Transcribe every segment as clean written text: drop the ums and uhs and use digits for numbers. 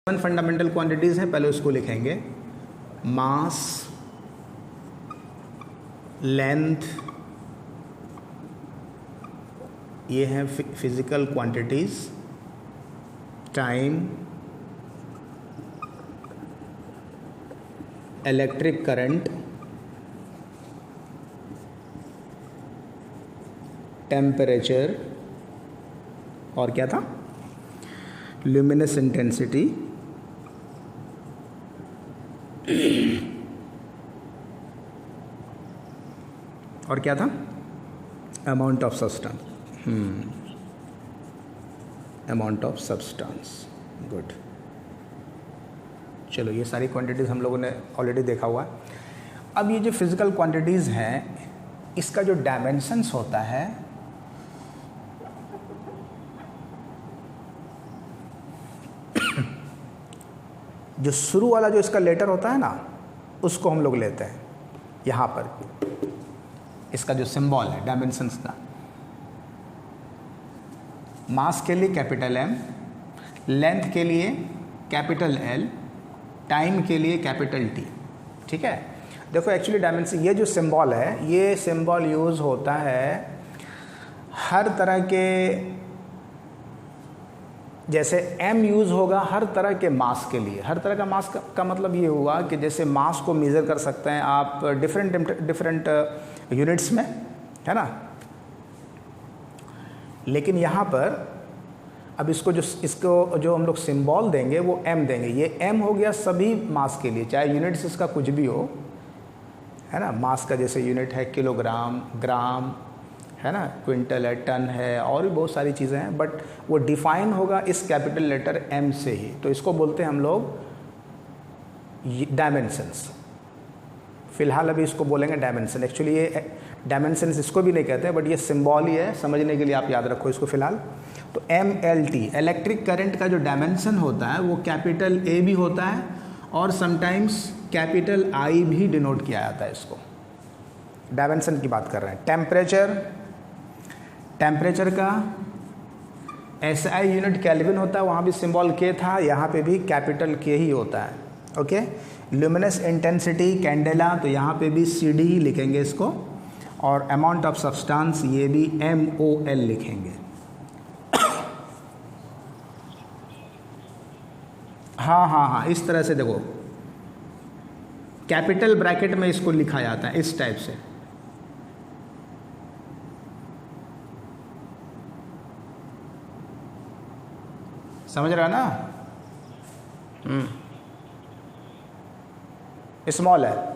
7 fundamental quantities हैं, पहले उसको लिखेंगे। मास, लेंथ, ये हैं physical quantities. Time, electric current, temperature, और क्या था, ल्यूमिनस इंटेंसिटी, और क्या था, amount of substance. Amount of substance, good. चलो, ये सारी क्वांटिटीज़ हम लोगों ने ऑलरेडी देखा हुआ है। अब ये जो फिजिकल क्वांटिटीज़ हैं, इसका जो डायमेंशंस होता है, जो शुरू वाला जो इसका लेटर होता है ना, उसको हम लोग लेते हैं यहाँ पर। इसका जो सिंबल है डायमेंशंस का, मास के लिए कैपिटल M, लेंथ के लिए कैपिटल L, टाइम के लिए कैपिटल T। ठीक है, देखो एक्चुअली डायमेंशन, ये जो सिंबल है, ये सिंबल यूज़ होता है हर तरह के, जैसे M यूज़ होगा हर तरह के मास के लिए। हर तरह का मास का मतलब ये हुआ कि जैसे मास को मेज़र कर सकते हैं आप डिफरेंट यूनिट्स में, है ना। लेकिन यहाँ पर अब इसको जो हम लोग सिंबल देंगे वो M देंगे। ये M हो गया सभी मास के लिए, चाहे यूनिट्स इसका कुछ भी हो, है ना। मास का जैसे यूनिट है किलोग्राम, ग्राम, है ना, क्विंटल है, टन है, और भी बहुत सारी चीज़ें हैं, बट वो डिफाइन होगा इस कैपिटल लेटर M से ही। तो इसको बोलते हैं हम लोग डायमेंशंस। फिलहाल अभी इसको बोलेंगे डायमेंशन। एक्चुअली ये डायमेंशंस इसको भी नहीं कहते हैं, बट ये सिंबल ही है, समझने के लिए आप याद रखो इसको फिलहाल। तो MLT, इलेक्ट्रिक करंट का जो डायमेंशन होता है वो कैपिटल A भी होता है, और समटाइम्स कैपिटल I भी डिनोट किया जाता है इसको। डायमेंशन की बात कर रहे हैं। टेम्परेचर का SI यूनिट केल्विन होता है, वहाँ भी सिंबल K था, यहाँ पे भी कैपिटल K ही होता है। ओके, ल्यूमिनस इंटेंसिटी कैंडेला, तो यहाँ पे भी CD ही लिखेंगे इसको, और अमाउंट ऑफ सब्सटेंस ये भी MOL लिखेंगे। हाँ, इस तरह से देखो, कैपिटल ब्रैकेट में इसको लिखा जाता है इस टाइप से। समझ रहा ना। स्मॉल है।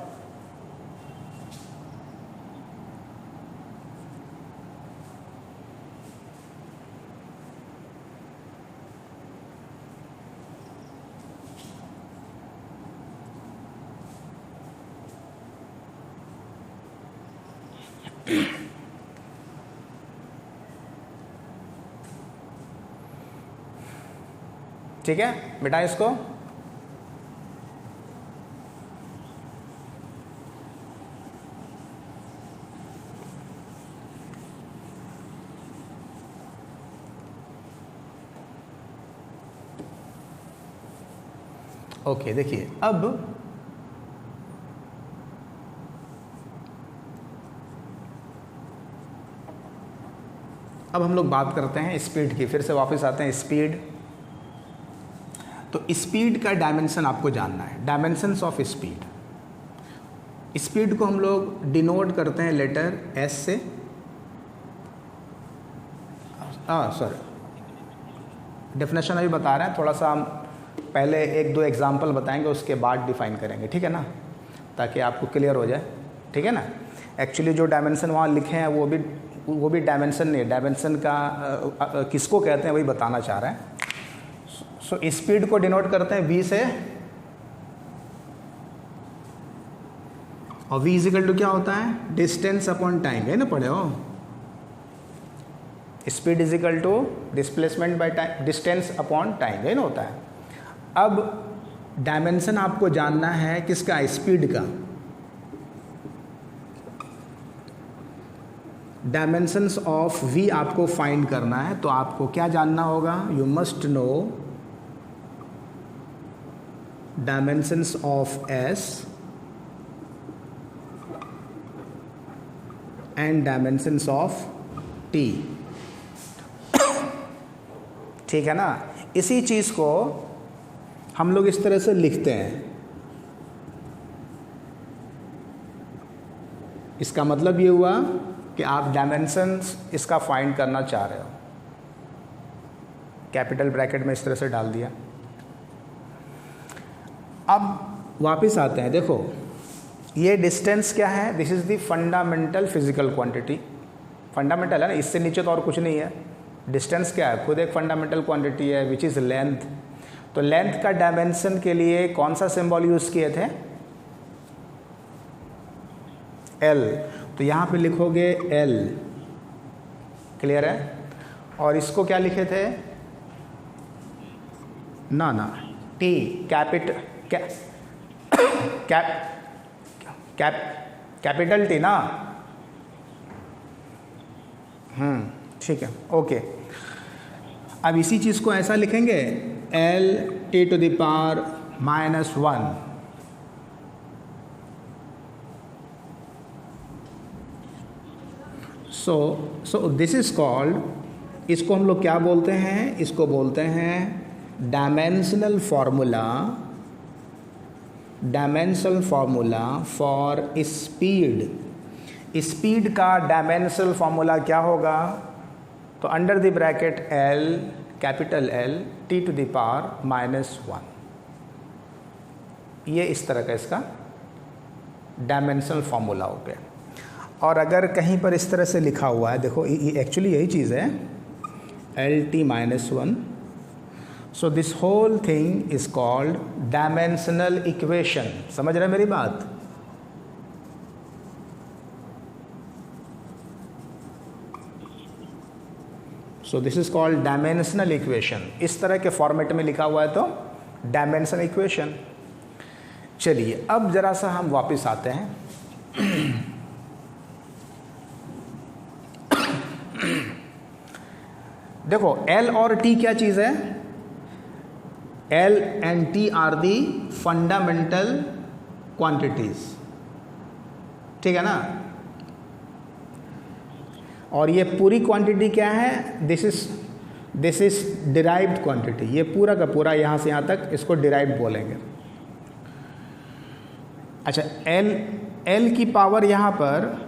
ठीक है बेटा, इसको ओके। देखिए अब हम लोग बात करते हैं स्पीड की। फिर से वापस आते हैं स्पीड। तो स्पीड का डायमेंशन आपको जानना है, डायमेंशंस ऑफ स्पीड। स्पीड को हम लोग डिनोट करते हैं लेटर S से। सॉरी, डेफिनेशन अभी बता रहे हैं, थोड़ा सा हम पहले 1-2 एग्जाम्पल बताएंगे, उसके बाद डिफाइन करेंगे, ठीक है ना, ताकि आपको क्लियर हो जाए, ठीक है ना। एक्चुअली जो डायमेंशन वहाँ लिखे हैं वो भी डायमेंशन नहीं है, डायमेंशन का किसको कहते हैं वही बताना चाह रहे हैं। सो स्पीड को डिनोट करते हैं V से, और V इजिकल टू क्या होता है, डिस्टेंस अपॉन टाइम, है ना, पढ़े हो। Speed is equal to displacement by time, distance upon time, है ना, होता है। अब डायमेंशन आपको जानना है किसका, स्पीड का। डायमेंशंस ऑफ V आपको फाइंड करना है, तो आपको क्या जानना होगा, you must know dimensions of S and dimensions of T. ठीक है ना। इसी चीज़ को हम लोग इस तरह से लिखते हैं। इसका मतलब ये हुआ कि आप डायमेंशंस इसका फाइंड करना चाह रहे हो, कैपिटल ब्रैकेट में इस तरह से डाल दिया। अब वापस आते हैं, देखो ये डिस्टेंस क्या है, this is the fundamental physical quantity. Fundamental है ना, इससे नीचे तो और कुछ नहीं है। डिस्टेंस क्या है, खुद एक फंडामेंटल क्वांटिटी है विच इज़ लेंथ। तो लेंथ का डायमेंशन के लिए कौन सा सिंबल यूज़ किए थे, L। तो यहाँ पे लिखोगे L, क्लियर है। और इसको क्या लिखे थे, ना T, कैपिटल T ना। ठीक है, ओके। अब इसी चीज़ को ऐसा लिखेंगे L T to the power -1। So this is called, इसको हम लोग क्या बोलते हैं, इसको बोलते हैं dimensional formula for speed. Speed का डायमेंशनल फार्मूला क्या होगा, तो under the bracket L, capital L T to the power -1। ये इस तरह का इसका डायमेंशनल फार्मूला हो गया। और अगर कहीं पर इस तरह से लिखा हुआ है, देखो ये एक्चुअली यही चीज़ है, LT -1। So this whole thing is called dimensional equation. समझ रहे हैं मेरी बात। So this is called dimensional equation. इस तरह के फॉर्मेट में लिखा हुआ है तो डायमेंशनल इक्वेशन। चलिए अब जरा सा हम वापस आते हैं। देखो L और T क्या चीज़ है, L and T are the fundamental quantities. ठीक है ना। और ये पूरी क्वांटिटी क्या है, दिस इज डिराइव्ड क्वांटिटी। ये पूरा का पूरा यहाँ से यहाँ तक इसको डिराइव्ड बोलेंगे। अच्छा, L की पावर यहाँ पर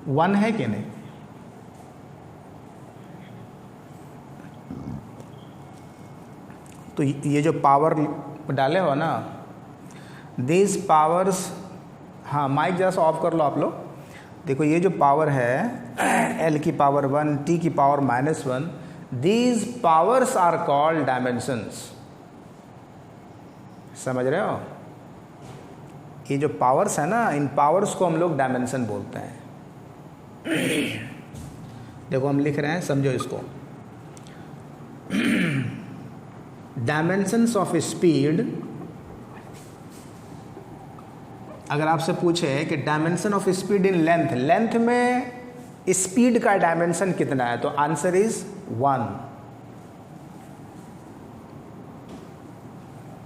1 है कि नहीं, तो ये जो पावर डाले हो ना, दीज पावर्स, हाँ माइक जरा सा ऑफ कर लो आप लोग। देखो ये जो पावर है L की पावर 1, T की power -1, these powers are called dimensions. समझ रहे हो, ये जो पावर्स है ना, इन पावर्स को हम लोग डायमेंशन बोलते हैं। देखो हम लिख रहे हैं, समझो इसको। डायमेंशंस ऑफ स्पीड, अगर आपसे पूछे कि dimension of speed in length, length में स्पीड का डायमेंशन कितना है, तो आंसर इज 1।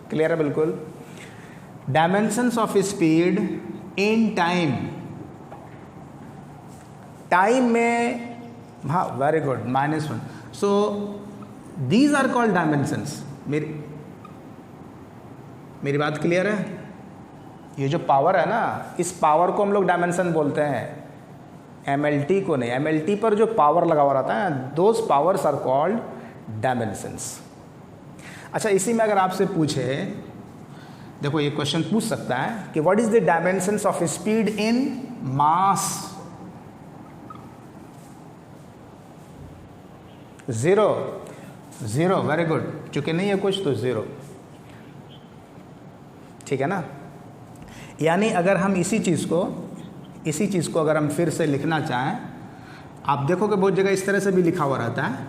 क्लियर है बिल्कुल। Dimensions of speed in time, time में, हाँ very good, -1। So these are called dimensions. मेरी बात क्लियर है। ये जो पावर है ना, इस पावर को हम लोग डायमेंशन बोलते हैं, MLT को नहीं। MLT पर जो पावर लगा हुआ रहता है, those powers are called dimensions. अच्छा, इसी में अगर आपसे पूछे, देखो ये क्वेश्चन पूछ सकता है कि what is the dimensions of speed in mass. 0, very good. चूंकि नहीं है कुछ तो 0। ठीक है ना। यानी अगर हम इसी चीज़ को अगर हम फिर से लिखना चाहें, आप देखोगे बहुत जगह इस तरह से भी लिखा हुआ रहता है।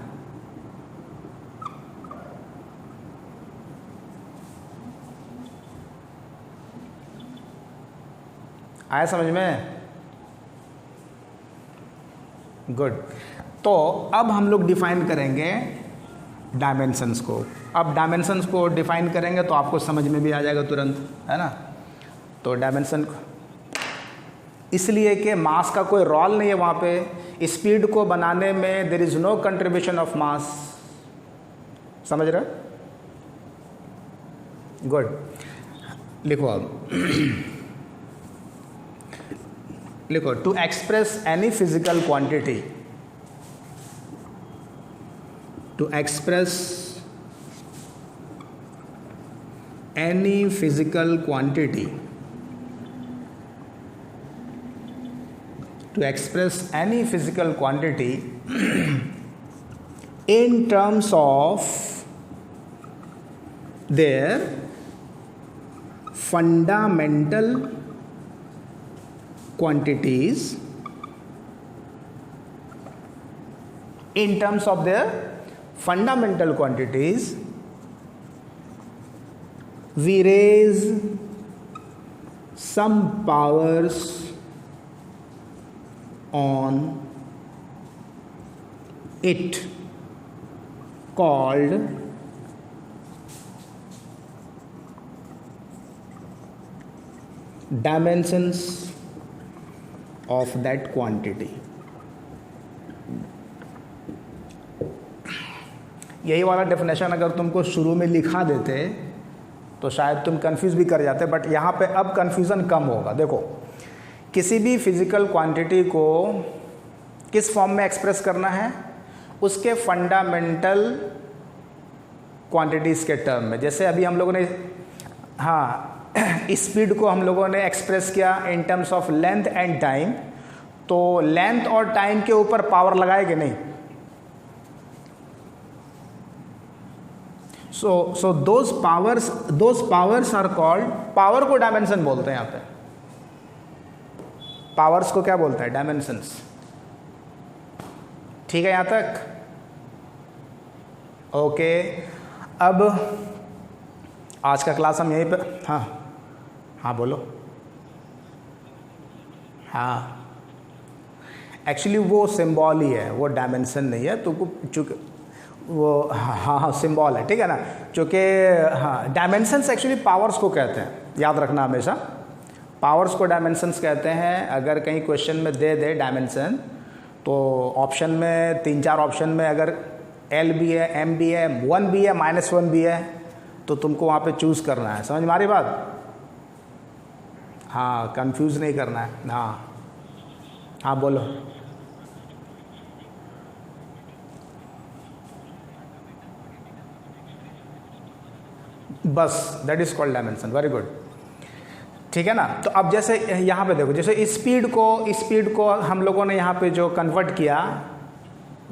आया समझ में? गुड। तो अब हम लोग डिफाइन करेंगे डायमेंशंस को। अब डायमेंशंस को डिफाइन करेंगे तो आपको समझ में भी आ जाएगा तुरंत, है ना। तो डायमेंशन इसलिए कि मास का कोई रोल नहीं है वहाँ पे, स्पीड को बनाने में there is no contribution of mass, समझ रहे? गुड, लिखो अब लिखो, to express any physical quantity, to express any physical quantity, to express any physical quantity in terms of their fundamental quantities, in terms of their fundamental quantities, we raise some powers on it called dimensions of that quantity. यही वाला definition अगर तुमको शुरू में लिखा देते तो शायद तुम कंफ्यूज भी कर जाते, बट यहाँ पे अब कंफ्यूजन कम होगा। देखो, किसी भी फिजिकल क्वांटिटी को किस फॉर्म में एक्सप्रेस करना है, उसके फंडामेंटल क्वांटिटीज़ के टर्म में। जैसे अभी हम लोगों ने, हाँ, स्पीड को हम लोगों ने एक्सप्रेस किया in terms of length and time, तो लेंथ और टाइम के ऊपर पावर लगाए कि नहीं? So those powers are called, power को डायमेंशन बोलते हैं यहाँ पे, पावर्स को क्या बोलते हैं? डायमेंशंस। ठीक है यहाँ तक? ओके, अब आज का क्लास हम यहीं पे, हाँ बोलो। हाँ, एक्चुअली वो सिंबल ही है, वो डायमेंशन नहीं है। तो चूँकि वो हाँ सिंबल है, ठीक है ना। चूँकि हाँ, डायमेंशंस एक्चुअली पावर्स को कहते हैं, याद रखना हमेशा, पावर्स को डायमेंशंस कहते हैं। अगर कहीं क्वेश्चन में दे दे डायमेंशन, तो ऑप्शन में 3-4 ऑप्शन में अगर L भी है, M भी है, 1 भी है, -1 भी है, तो तुमको वहाँ पे चूज़ करना है। समझ में आ रही बात? हाँ, कंफ्यूज नहीं करना है। हाँ बोलो। बस, that is called dimension. Very good, ठीक है ना। तो अब जैसे यहाँ पे देखो, जैसे स्पीड को हम लोगों ने यहाँ पे जो कन्वर्ट किया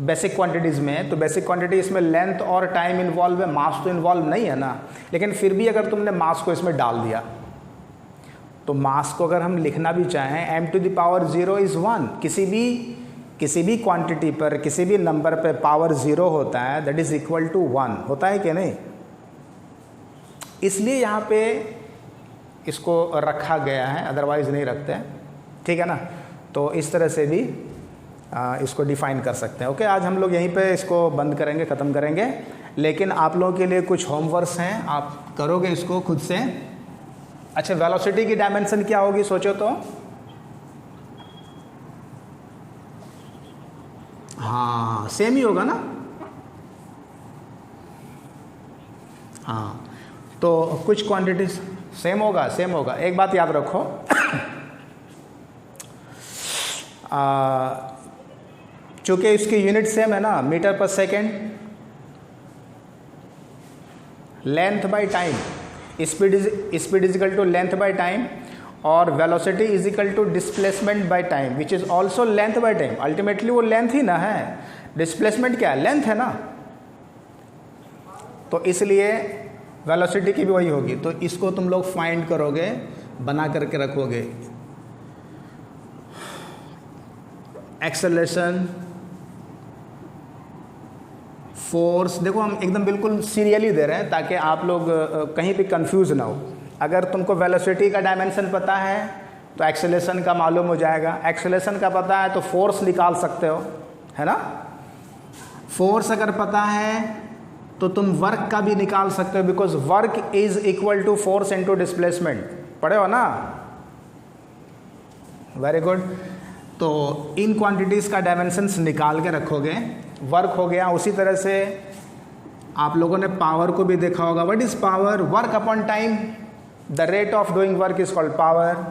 बेसिक क्वांटिटीज़ में, तो बेसिक क्वांटिटी इसमें लेंथ और टाइम इन्वॉल्व है, मास तो इन्वॉल्व नहीं है ना। लेकिन फिर भी अगर तुमने मास को इसमें डाल दिया, तो मास को अगर हम लिखना भी चाहें, m⁻0 इज़ 1। किसी भी क्वांटिटी पर, किसी भी नंबर पे पावर 0 होता है, दैट इज़ इक्वल टू 1, होता है कि नहीं? इसलिए यहाँ पे इसको रखा गया है, अदरवाइज़ नहीं रखते हैं, ठीक है ना। तो इस तरह से भी इसको डिफ़ाइन कर सकते हैं। ओके, आज हम लोग यहीं पे इसको बंद करेंगे, ख़त्म करेंगे। लेकिन आप लोगों के लिए कुछ होमवर्क्स हैं, आप करोगे इसको खुद से। अच्छा, वेलोसिटी की डायमेंशन क्या होगी सोचो तो? हाँ, सेम ही होगा ना। हाँ, तो कुछ क्वांटिटीज सेम होगा। एक बात याद रखो, चूँकि इसकी यूनिट सेम है ना, metre per second, length by time, speed is equal to length by time, और velocity is equal to displacement by time, which is also length by time. Ultimately वो लेंथ ही ना है, डिस्प्लेसमेंट क्या है? Length है ना। तो इसलिए वेलोसिटी की भी वही होगी। तो इसको तुम लोग फाइंड करोगे, बना करके रखोगे। एक्सेलरेशन, फोर्स, देखो हम एकदम बिल्कुल सीरियली दे रहे हैं ताकि आप लोग कहीं भी कंफ्यूज ना हो। अगर तुमको वेलोसिटी का डायमेंशन पता है तो एक्सेलरेशन का मालूम हो जाएगा, एक्सेलरेशन का पता है तो फोर्स निकाल सकते हो, है ना। फोर्स अगर पता है तो तुम वर्क का भी निकाल सकते हो, because work is equal to force into displacement. पढ़े हो ना? Very good. तो इन क्वांटिटीज़ का डायमेंशंस निकाल के रखोगे, वर्क हो गया। उसी तरह से आप लोगों ने पावर को भी देखा होगा। What is power? Work upon time. The rate of doing work is called power.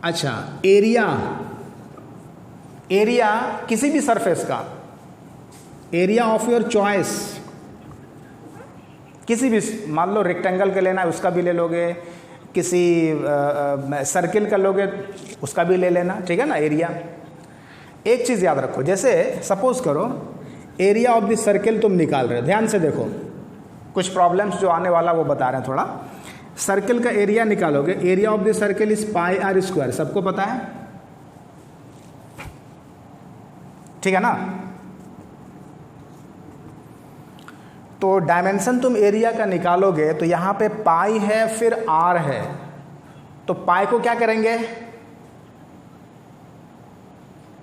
अच्छा, एरिया, एरिया किसी भी सरफेस का, एरिया ऑफ योर चॉइस, किसी भी, मान लो रेक्टेंगल का लेना है उसका भी ले लोगे, किसी सर्किल का लोगे उसका भी ले लेना, ठीक है ना? एरिया। एक चीज़ याद रखो, जैसे सपोज करो एरिया ऑफ द सर्किल तुम निकाल रहे हो, ध्यान से देखो, कुछ प्रॉब्लम्स जो आने वाला वो बता रहे हैं थोड़ा। सर्किल का एरिया निकालोगे, area of the circle is pi r square, सबको पता है, ठीक है ना? तो डायमेंशन तुम एरिया का निकालोगे तो यहां पे पाई है फिर आर है, तो पाई को क्या करेंगे?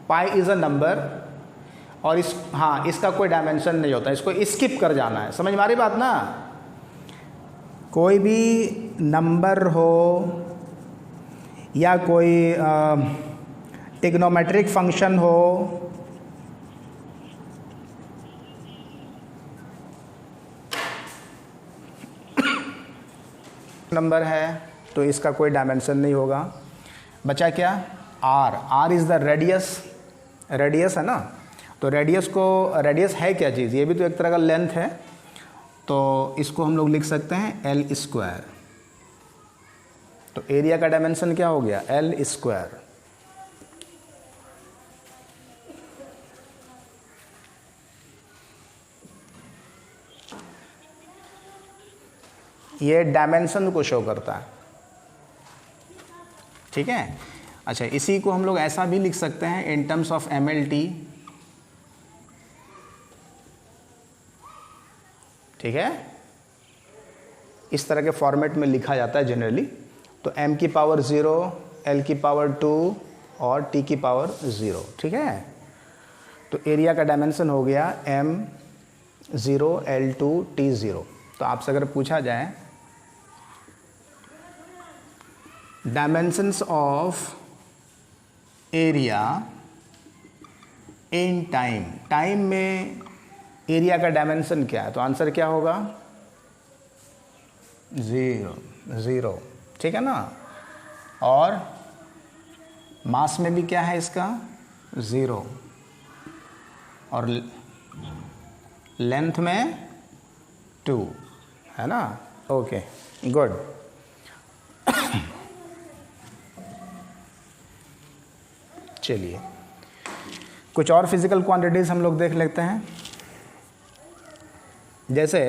पाई इज अ नंबर, और इसका कोई डायमेंशन नहीं होता, इसको स्किप कर जाना है। समझ में आ रही बात ना? कोई भी नंबर हो या कोई ट्रिग्नोमेट्रिक फंक्शन हो, नंबर है तो इसका कोई डायमेंशन नहीं होगा। बचा क्या? R. R is the radius, radius है ना? तो रेडियस को, रेडियस है क्या चीज़? ये भी तो एक तरह का लेंथ है, तो इसको हम लोग लिख सकते हैं एल स्क्वायर। तो एरिया का डायमेंशन क्या हो गया? L square. ये डायमेंशन को शो करता है, ठीक है? अच्छा, इसी को हम लोग ऐसा भी लिख सकते हैं इन टर्म्स ऑफ MLT, ठीक है? इस तरह के फॉर्मेट में लिखा जाता है जनरली। तो m की पावर 0, l की पावर 2 और t की पावर 0, ठीक है? तो एरिया का डायमेंशन हो गया m0 l2 t0। तो आपसे अगर पूछा जाए dimensions of area in time, time में एरिया का डायमेंशन क्या है, तो आंसर क्या होगा? 0, ठीक है ना? और मास में भी क्या है इसका? 0, और लेंथ में 2, है ना? Okay, good. चलिए कुछ और फिजिकल क्वांटिटीज हम लोग देख लेते हैं। जैसे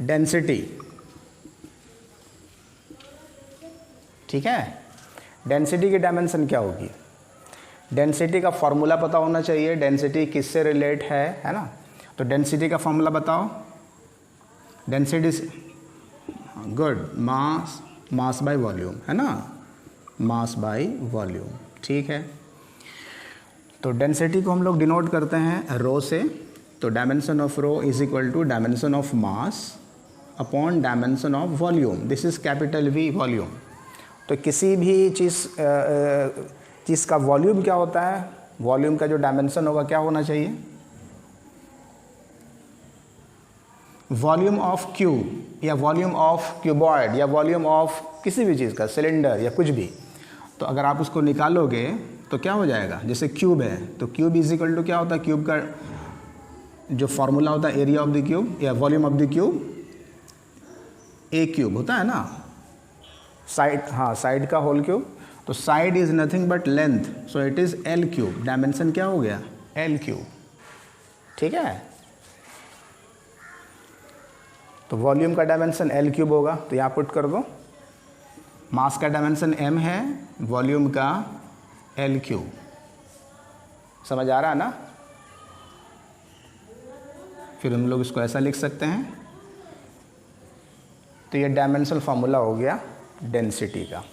डेंसिटी, ठीक है? डेंसिटी की डायमेंशन क्या होगी? डेंसिटी का फॉर्मूला पता होना चाहिए, डेंसिटी किससे रिलेट है ना? तो डेंसिटी का फॉर्मूला बताओ। Density, good, mass by volume, है ना? मास बाय वॉल्यूम, ठीक है? तो डेंसिटी को हम लोग डिनोट करते हैं रो से। तो dimension of rho is equal to dimension of mass upon dimension of volume. This is capital V, volume. तो किसी भी चीज़ का वॉल्यूम क्या होता है? वॉल्यूम का जो डायमेंशन होगा क्या होना चाहिए? वॉल्यूम ऑफ क्यूब, या वॉल्यूम ऑफ क्यूबॉइड, या वॉल्यूम ऑफ किसी भी चीज़ का, सिलेंडर या कुछ भी। तो अगर आप उसको निकालोगे तो क्या हो जाएगा? जैसे क्यूब है तो क्यूब इज इक्वल टू क्या होता है? क्यूब का जो फॉर्मूला होता है एरिया ऑफ द क्यूब या volume of the cube, A cube होता है ना? साइड, हाँ, साइड का होल क्यूब। तो side is nothing but length, so it is L cube. Dimension क्या हो गया? एल क्यूब, ठीक है? तो वॉल्यूम का डायमेंशन एल क्यूब होगा, तो यहाँ पुट कर दो। मास का डायमेंशन m है, वॉल्यूम का एल क्यूब। समझ आ रहा है ना? फिर हम लोग इसको ऐसा लिख सकते हैं। तो ये डायमेंशनल फार्मूला हो गया डेंसिटी का।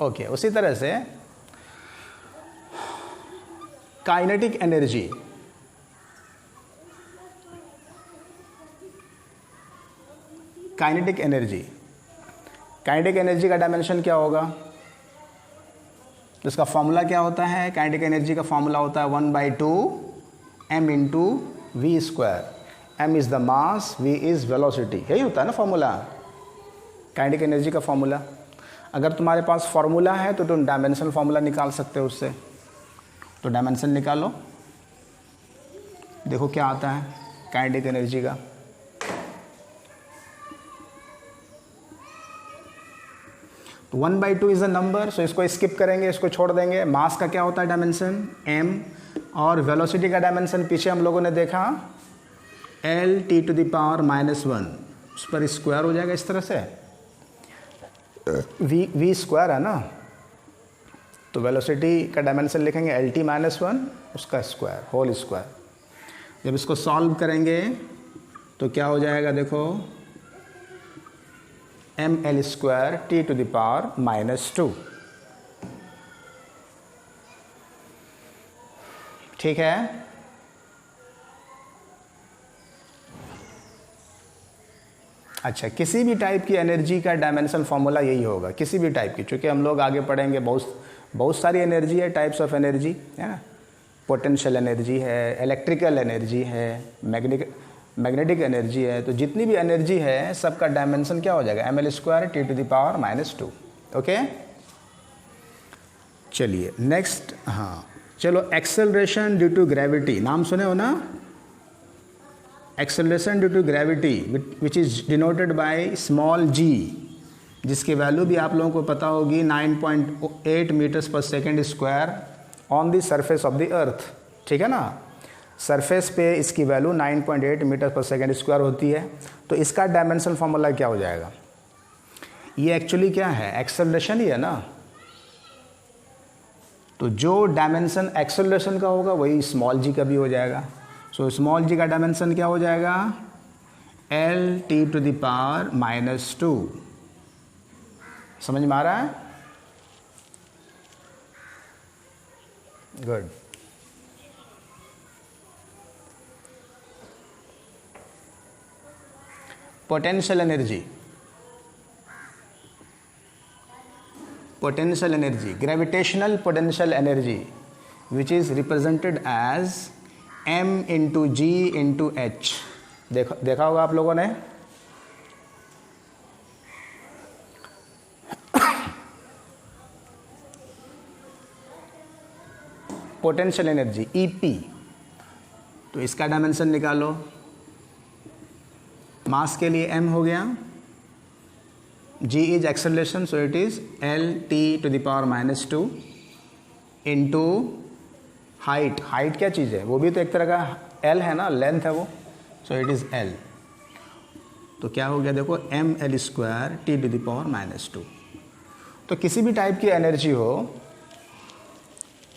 ओके, उसी तरह से kinetic energy, kinetic energy, kinetic energy का डायमेंशन क्या होगा? तो इसका फॉर्मूला क्या होता है? काइनेटिक एनर्जी का फॉर्मूला होता है 1/2 m into v square. m is the mass, v is velocity, यही होता है ना फॉर्मूला, काइनेटिक एनर्जी का फॉर्मूला। अगर तुम्हारे पास फॉर्मूला है तो तुम डायमेंशनल फॉर्मूला निकाल सकते हो उससे। तो डायमेंशन निकालो, देखो क्या आता है काइनेटिक एनर्जी का। तो 1/2 इज़ अ नंबर, सो इसको स्किप करेंगे, इसको छोड़ देंगे। मास का क्या होता है डायमेंशन? m, और वेलोसिटी का डायमेंशन पीछे हम लोगों ने देखा L(t⁻⁻1), उस पर स्क्वायर हो जाएगा इस तरह से, v स्क्वायर है ना, तो वेलोसिटी का डायमेंशन लिखेंगे L(t⁻1), उसका स्क्वायर, होल स्क्वायर। जब इसको सॉल्व करेंगे तो क्या हो जाएगा? देखो mL² t⁻⁻2, ठीक है। अच्छा, किसी भी टाइप की एनर्जी का डायमेंशन फॉर्मूला यही होगा, किसी भी टाइप की, चूँकि हम लोग आगे पढ़ेंगे, बहुत सारी एनर्जी है, टाइप्स ऑफ एनर्जी है ना। पोटेंशियल एनर्जी है, इलेक्ट्रिकल एनर्जी है, मैग्नेटिक एनर्जी है, तो जितनी भी एनर्जी है सबका डायमेंशन क्या हो जाएगा? mL² t⁻⁻2। ओके, चलिए नेक्स्ट। हाँ चलो, एक्सेलरेशन ड्यू टू ग्रेविटी, नाम सुने हो ना? Acceleration due to gravity which is denoted by small g, जिसकी वैल्यू भी आप लोगों को पता होगी 9.8 metres per second square on the surface of the earth, ठीक है ना। सरफेस पे इसकी value 9.8 metre per second square होती है। तो इसका डायमेंशन फॉर्मूला क्या हो जाएगा? ये एक्चुअली क्या है? एक्सेलरेशन ही है ना। तो जो डायमेंशन एक्सेलरेशन का होगा वही स्मॉल जी का भी हो जाएगा। सो स्मॉल जी का डायमेंशन क्या हो जाएगा? L(t⁻⁻2). समझ में आ रहा है? Good. Potential energy, potential energy, gravitational potential energy, which is represented as m into g into h। देखा होगा आप लोगों ने। पोटेंशियल एनर्जी EP, तो इसका डायमेंशन निकालो। मास के लिए m हो गया, g is acceleration, so it is L(t⁻⁻2) into height. Height क्या चीज़ है? वो भी तो एक तरह का L है ना, लेंथ है वो, सो इट इज़ L। तो क्या हो गया? देखो mL² t⁻⁻2। तो किसी भी टाइप की एनर्जी हो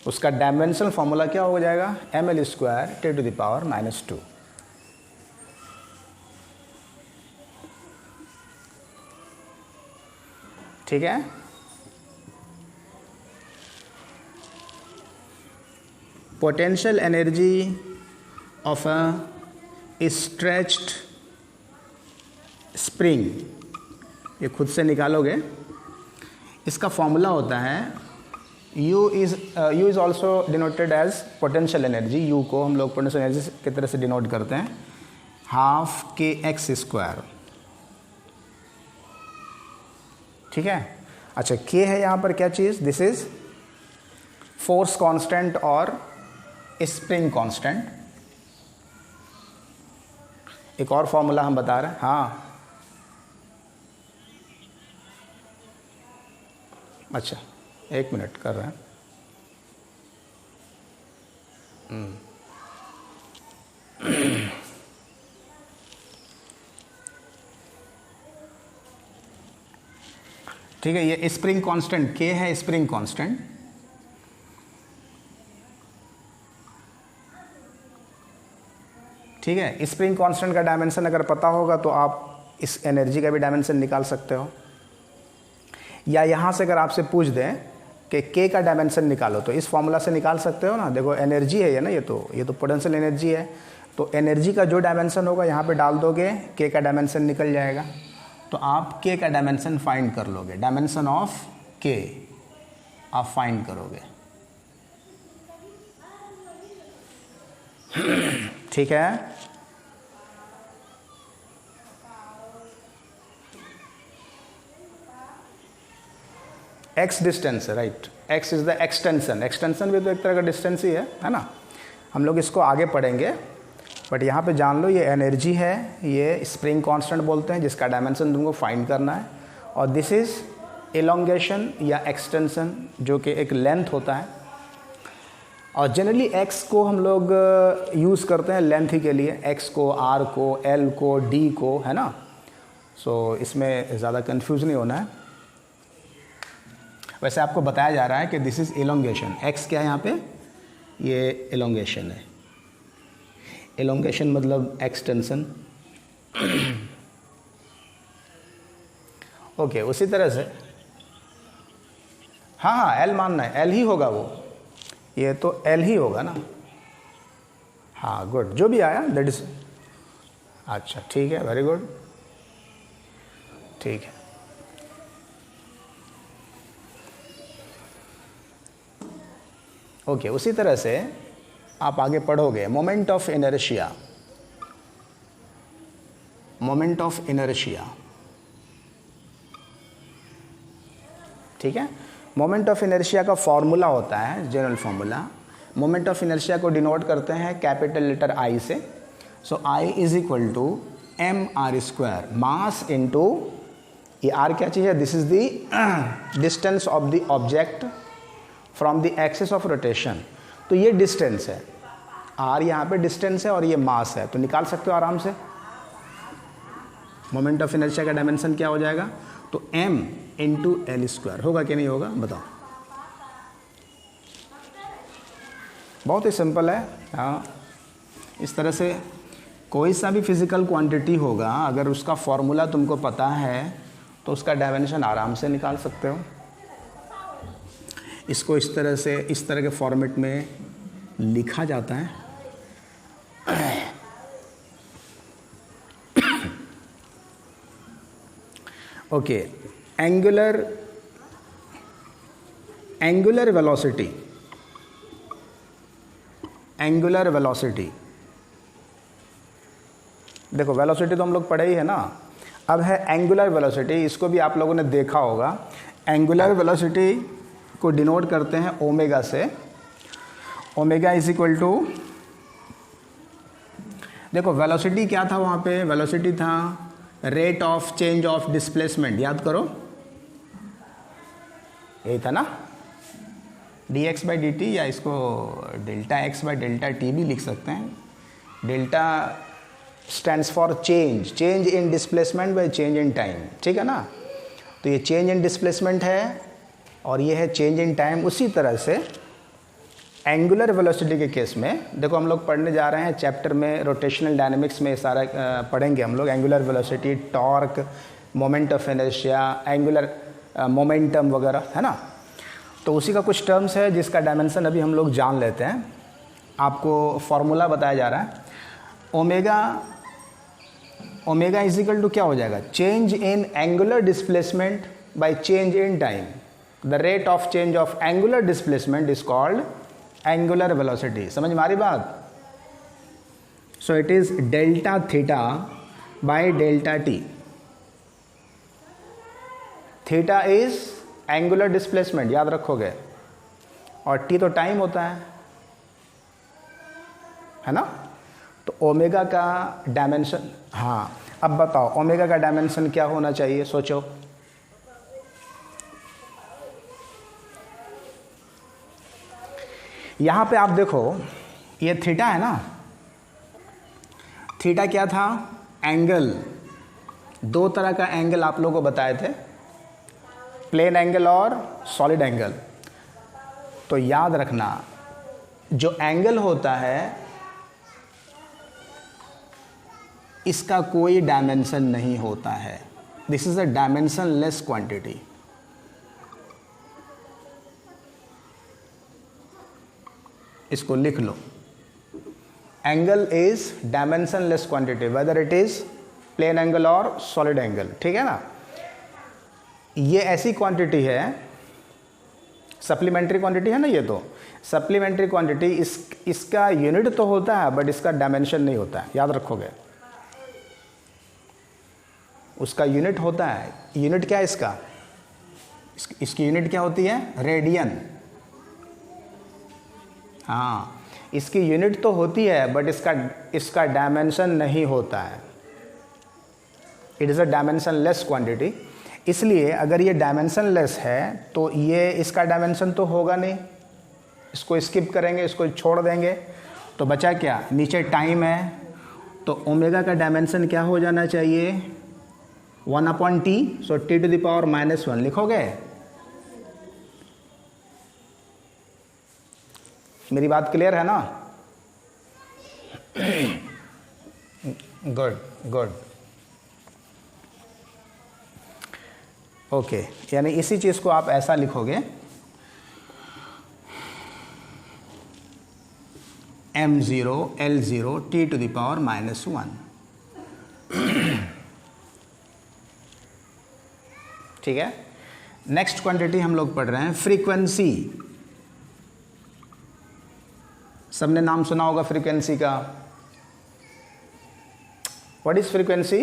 उसका डायमेंशनल फॉर्मूला क्या हो जाएगा? mL² t⁻⁻2। ठीक है। Potential energy of a stretched spring, ये खुद से निकालोगे। इसका फॉर्मूला होता है U is also denoted as potential energy. U को हम लोग पोटेंशियल एनर्जी की तरह से डिनोट करते हैं, ½kx²। ठीक है। अच्छा, K है यहाँ पर क्या चीज़? दिस इज फोर्स कांस्टेंट और स्प्रिंग कांस्टेंट। एक और फॉर्मूला हम बता रहे हैं। हाँ, अच्छा 1 मिनट कर रहे हैं। ठीक है, ये स्प्रिंग कांस्टेंट K है, स्प्रिंग कांस्टेंट। ठीक है, स्प्रिंग कांस्टेंट का डायमेंशन अगर पता होगा तो आप इस एनर्जी का भी डायमेंशन निकाल सकते हो। या यहाँ से अगर आपसे पूछ दें कि के का डायमेंशन निकालो तो इस फॉर्मूला से निकाल सकते हो ना। देखो एनर्जी है ये ना, ये तो पोटेंशियल एनर्जी है, तो एनर्जी का जो डायमेंशन होगा यहाँ पे डाल दोगे, के का डायमेंशन निकल जाएगा। तो आप के का डायमेंशन फाइंड कर लोगे, डायमेंशन ऑफ के आप फाइंड करोगे। ठीक है, एक्स डिस्टेंस है, right, x is the extension, extension भी तो एक तरह का डिस्टेंस ही है ना। हम लोग इसको आगे पढ़ेंगे, बट यहाँ पे जान लो ये एनर्जी है, ये स्प्रिंग कांस्टेंट बोलते हैं जिसका डायमेंशन तुमको फाइंड करना है, और दिस इज एलोंगेशन या एक्सटेंशन जो कि एक लेंथ होता है। और जनरली एक्स को हम लोग यूज़ करते हैं लेंथ ही के लिए, एक्स को, आर को, एल को, डी को, है ना। सो इसमें ज़्यादा कंफ्यूज नहीं होना है। वैसे आपको बताया जा रहा है कि दिस इज़ एलोंगेशन, एक्स क्या है यहाँ पे, ये एलोंगेशन है। एलोंगेशन मतलब एक्सटेंशन। ओके, उसी तरह से हाँ एल मानना है, एल ही होगा वो, ये तो एल ही होगा ना। हाँ गुड, जो भी आया दैट इज अच्छा, ठीक है, वेरी गुड, ठीक है। ओके, उसी तरह से आप आगे पढ़ोगे moment of inertia, moment of inertia, ठीक है। मोमेंट ऑफ इनर्शिया का फॉर्मूला होता है, general formula, moment of inertia को डिनोट करते हैं कैपिटल लेटर आई से। So I is equal to M R square, mass into, ये आर क्या चीज़ है, this is the distance of the object from the axis of rotation. तो ये डिस्टेंस है, आर यहाँ पे डिस्टेंस है और ये मास है, तो निकाल सकते हो आराम से। मोमेंट ऑफ इनर्शिया का डायमेंशन क्या हो जाएगा, तो m इंटू एल स्क्वायर होगा कि नहीं होगा, बताओ। बहुत ही सिंपल है। हाँ, इस तरह से कोई सा भी फिजिकल क्वांटिटी होगा, अगर उसका फॉर्मूला तुमको पता है तो उसका डायमेंशन आराम से निकाल सकते हो। इसको इस तरह से, इस तरह के फॉर्मेट में लिखा जाता है। Okay, angular velocity, angular velocity, देखो वेलोसिटी तो हम लोग पढ़े ही है ना। अब है एंगुलर वेलोसिटी, इसको भी आप लोगों ने देखा होगा। एंगुलर वेलोसिटी को डिनोट करते हैं ओमेगा से। ओमेगा इज इक्वल टू, देखो वेलोसिटी क्या था वहाँ पे, वेलोसिटी था rate of change of displacement, याद करो, यही था ना, dx बाई dt, या इसको delta x by delta t भी लिख सकते हैं। Delta stands for change, change in displacement by change in time, ठीक है ना। तो ये चेंज इन डिस्प्लेसमेंट है और ये है चेंज इन टाइम। उसी तरह से एंगुलर वेलोसिटी के केस में देखो, हम लोग पढ़ने जा रहे हैं चैप्टर में, रोटेशनल डायनेमिक्स में सारा पढ़ेंगे हम लोग, angular velocity, torque, moment of inertia, angular momentum वगैरह, है ना। तो उसी का कुछ टर्म्स है जिसका डायमेंशन अभी हम लोग जान लेते हैं। आपको फॉर्मूला बताया जा रहा है, ओमेगा इजिकल टू क्या हो जाएगा, change in angular displacement by change in time. The rate of change of angular displacement is called angular velocity. समझ में आ रही बात। सो it is delta theta by delta T. Theta is angular displacement, याद रखोगे, और टी तो time होता है ना। तो ओमेगा का डायमेंशन, हाँ अब बताओ ओमेगा का डायमेंशन क्या होना चाहिए, सोचो। यहां पे आप देखो, ये थीटा है ना, थीटा क्या था, एंगल। दो तरह का एंगल आप लोगों को बताए थे, प्लेन एंगल और सॉलिड एंगल। तो याद रखना, जो एंगल होता है इसका कोई डायमेंशन नहीं होता है। This is a dimensionless quantity. इसको लिख लो, angle is dimensionless quantity whether it is plane angle और सॉलिड एंगल, ठीक है ना। ये ऐसी क्वांटिटी है, सप्लीमेंट्री क्वांटिटी है ना, ये तो सप्लीमेंट्री क्वांटिटी, इसका यूनिट तो होता है बट इसका डायमेंशन नहीं होता है, याद रखोगे। उसका यूनिट होता है, यूनिट क्या है इसका, इसकी यूनिट क्या होती है, रेडियन। हाँ, इसकी यूनिट तो होती है बट इसका डायमेंशन नहीं होता है। It is a dimensionless quantity. इसलिए अगर ये डायमेंशनलेस है तो ये इसका डायमेंशन तो होगा नहीं, इसको स्किप करेंगे, इसको छोड़ देंगे, तो बचा क्या, नीचे टाइम है, तो ओमेगा का डायमेंशन क्या हो जाना चाहिए, 1/t, सो t⁻⁻1 लिखोगे। मेरी बात क्लियर है ना? Good good, okay. यानी इसी चीज़ को आप ऐसा लिखोगे, m0 L0 t⁻⁻1। ठीक है। नेक्स्ट क्वांटिटी हम लोग पढ़ रहे हैं फ्रीक्वेंसी। सबने नाम सुना होगा फ्रीक्वेंसी का। What is frequency?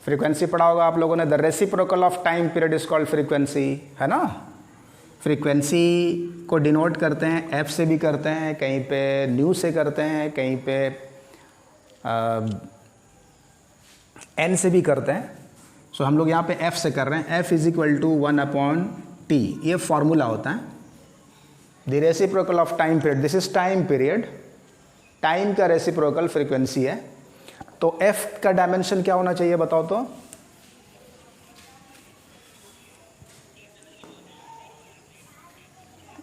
फ्रीक्वेंसी पढ़ा होगा आप लोगों ने, the reciprocal of time period is called frequency, है ना। फ्रीक्वेंसी को डिनोट करते हैं एफ से भी करते हैं, कहीं पे न्यू से करते हैं, कहीं पे एन से भी करते हैं। सो हम लोग यहाँ पे एफ से कर रहे हैं, F is equal to 1/t, ये फॉर्मूला होता है। The reciprocal of time period, this is time period, time का रेसिप्रोकल फ्रीक्वेंसी है। तो एफ का डायमेंशन क्या होना चाहिए बताओ तो?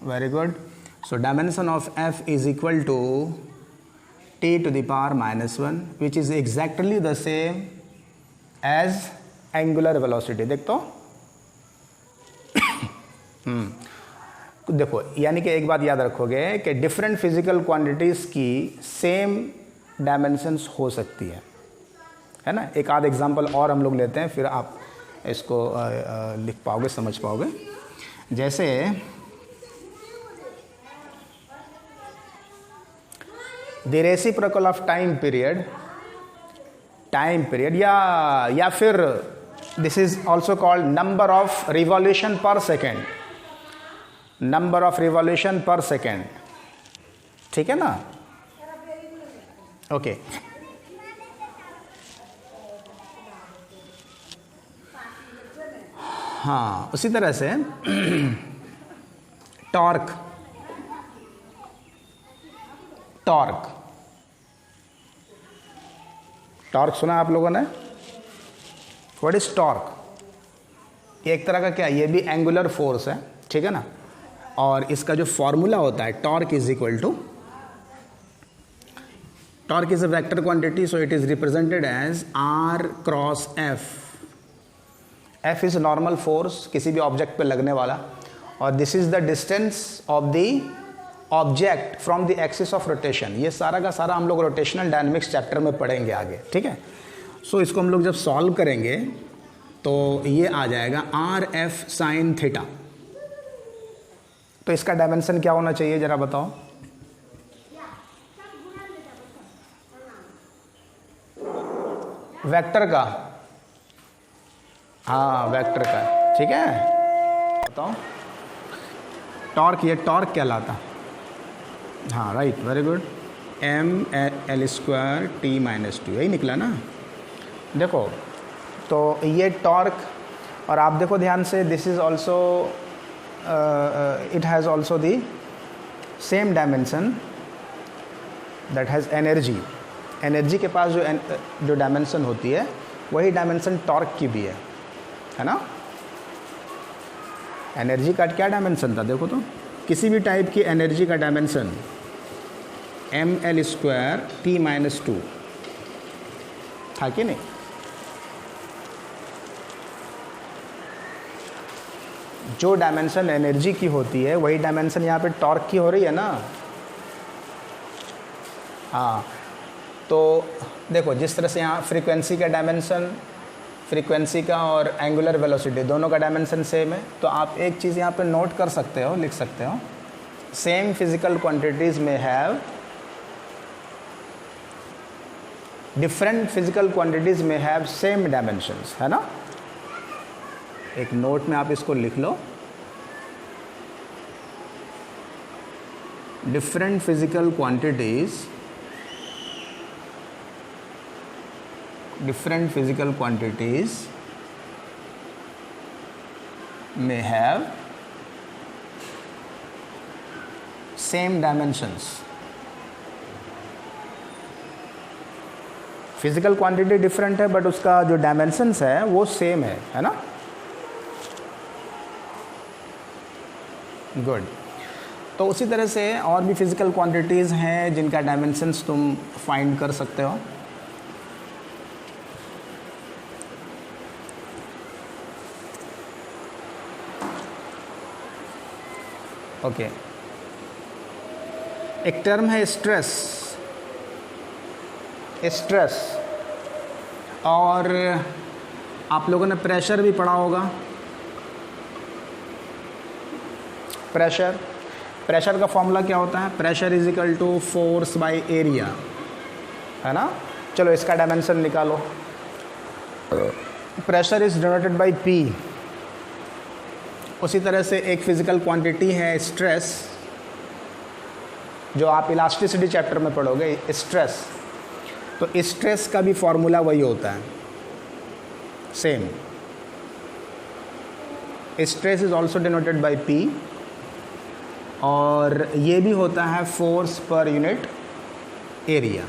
Very good. So dimension of f is equal to t⁻⁻1 which is exactly the same as angular velocity. देख तो देखो, यानी कि एक बात याद रखोगे कि डिफरेंट फिजिकल क्वांटिटीज़ की सेम डायमेंशंस हो सकती है ना। एक आध एग्जांपल और हम लोग लेते हैं, फिर आप इसको लिख पाओगे, समझ पाओगे। जैसे the reciprocal of time period या फिर this is also called number of revolution पर सेकेंड, नंबर ऑफ रिवॉल्यूशन पर सेकेंड, ठीक है ना। ओके हाँ, उसी तरह से टॉर्क सुना आप लोगों ने? What is torque? ये एक तरह का क्या, ये भी एंगुलर फोर्स है, ठीक है ना। और इसका जो फॉर्मूला होता है, torque is equal to, torque is a vector quantity, so it is represented as r cross f। f is normal force किसी भी ऑब्जेक्ट पे लगने वाला, और this is the distance of the object from the axis of rotation. ये सारा का सारा हम लोग रोटेशनल डायनेमिक्स चैप्टर में पढ़ेंगे आगे, ठीक है। सो इसको हम लोग जब सॉल्व करेंगे तो ये आ जाएगा RF sin थीटा। तो इसका डायमेंशन क्या होना चाहिए जरा बताओ? वेक्टर का, हाँ वेक्टर का, ठीक है। बताओ टॉर्क, ये टॉर्क कहलाता, हाँ right, very good, mL² t-2, यही निकला ना। देखो तो ये टॉर्क, और आप देखो ध्यान से, this is also it has also the same dimension that has energy. Energy के पास जो डायमेंशन होती है वही डायमेंशन टॉर्क की भी है ना। एनर्जी का क्या डायमेंशन था देखो तो, किसी भी टाइप की एनर्जी का डायमेंशन ml² t-2 था कि नहीं? जो डायमेंशन एनर्जी की होती है वही डायमेंशन यहाँ पे टॉर्क की हो रही है ना। हाँ, तो देखो जिस तरह से यहाँ फ्रीक्वेंसी का डायमेंशन, फ्रीक्वेंसी का और एंगुलर वेलोसिटी दोनों का डायमेंशन सेम है, तो आप एक चीज़ यहाँ पे नोट कर सकते हो, लिख सकते हो, सेम फिजिकल क्वांटिटीज़ में हैव डिफरेंट फिजिकल क्वांटिटीज़ में हैव सेम डायमेंशंस, है ना। एक नोट में आप इसको लिख लो, different physical quantities may have same dimensions. Physical quantity different है बट उसका जो डायमेंशंस है वो सेम है ना। गुड। तो उसी तरह से और भी फिजिकल क्वांटिटीज़ हैं जिनका डायमेंशंस तुम फाइंड कर सकते हो। ओके, एक टर्म है स्ट्रेस, और आप लोगों ने प्रेशर भी पढ़ा होगा। प्रेशर का फॉर्मूला क्या होता है? Pressure is equal to force by area, है ना। चलो इसका डायमेंशन निकालो। Pressure is denoted by p. उसी तरह से एक फिजिकल क्वांटिटी है स्ट्रेस, जो आप इलास्टिसिटी चैप्टर में पढ़ोगे, स्ट्रेस। तो स्ट्रेस का भी फॉर्मूला वही होता है, same. Stress is also denoted by P, और ये भी होता है फोर्स पर यूनिट एरिया।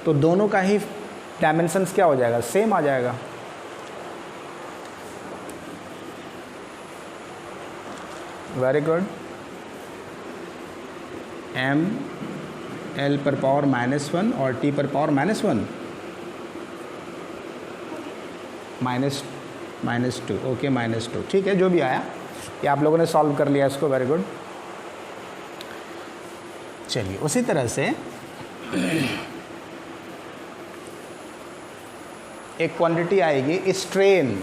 तो दोनों का ही डायमेंशंस क्या हो जाएगा? सेम आ जाएगा। Very good. m l पर पावर -1 और t पर पावर -1 -2। ओके, -2, ठीक है, जो भी आया ये आप लोगों ने सॉल्व कर लिया इसको। Very good. चलिए उसी तरह से एक क्वांटिटी आएगी स्ट्रेन।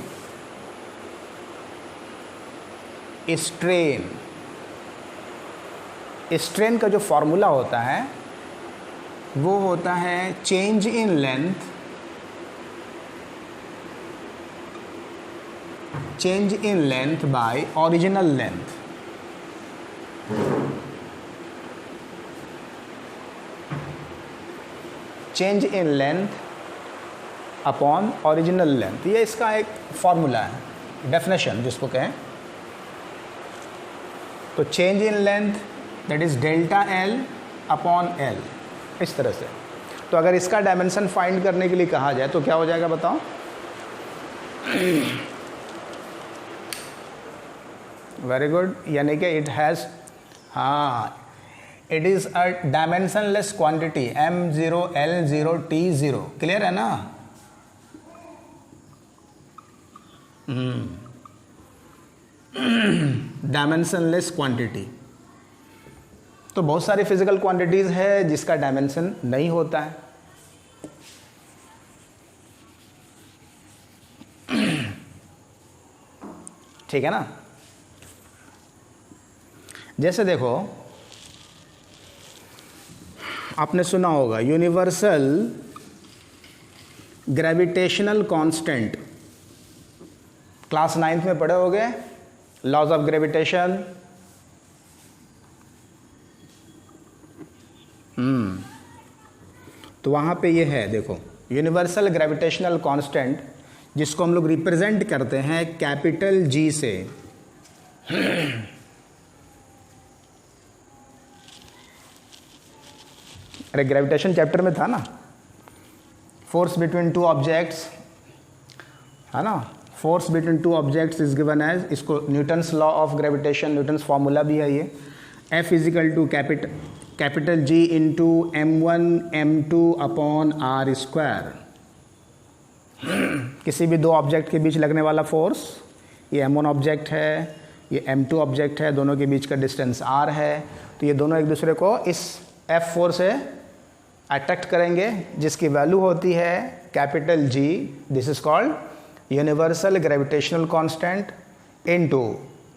स्ट्रेन का जो फॉर्मूला होता है वो होता है change in length bye original length. Change in length upon original length, ये इसका एक फॉर्मूला है, डेफिनेशन जिसको कहें। तो change in length that is delta L upon L, इस तरह से। तो अगर इसका डायमेंशन फाइंड करने के लिए कहा जाए तो क्या हो जाएगा बताओ? Very good. यानी कि इट हैज़, हाँ, it is a dimensionless quantity, m0 l0 t0। Clear है ना? Dimensionless quantity. तो बहुत सारी फिजिकल क्वांटिटीज़ है जिसका डायमेंशन नहीं होता है। ठीक है ना। जैसे देखो, आपने सुना होगा universal gravitational constant, class 9th में पढ़े होगे, लॉज ऑफ ग्रेविटेशन। तो वहाँ पे ये है, देखो, यूनिवर्सल ग्रेविटेशनल कांस्टेंट, जिसको हम लोग रिप्रेजेंट करते हैं कैपिटल जी से। अरे ग्रेविटेशन चैप्टर में था ना, फोर्स बिटवीन टू ऑब्जेक्ट्स, है ना। Force between two objects is given as, इसको Newton's law of gravitation, Newton's formula भी है ये, F is equal to capital G into M1 M2 upon R square. किसी भी दो ऑब्जेक्ट के बीच लगने वाला फोर्स, ये M1 ऑब्जेक्ट है, ये M2 ऑब्जेक्ट है, दोनों के बीच का डिस्टेंस R है, तो ये दोनों एक दूसरे को इस F4 से अट्रैक्ट करेंगे, जिसकी वैल्यू होती है capital G, this is called universal gravitational constant into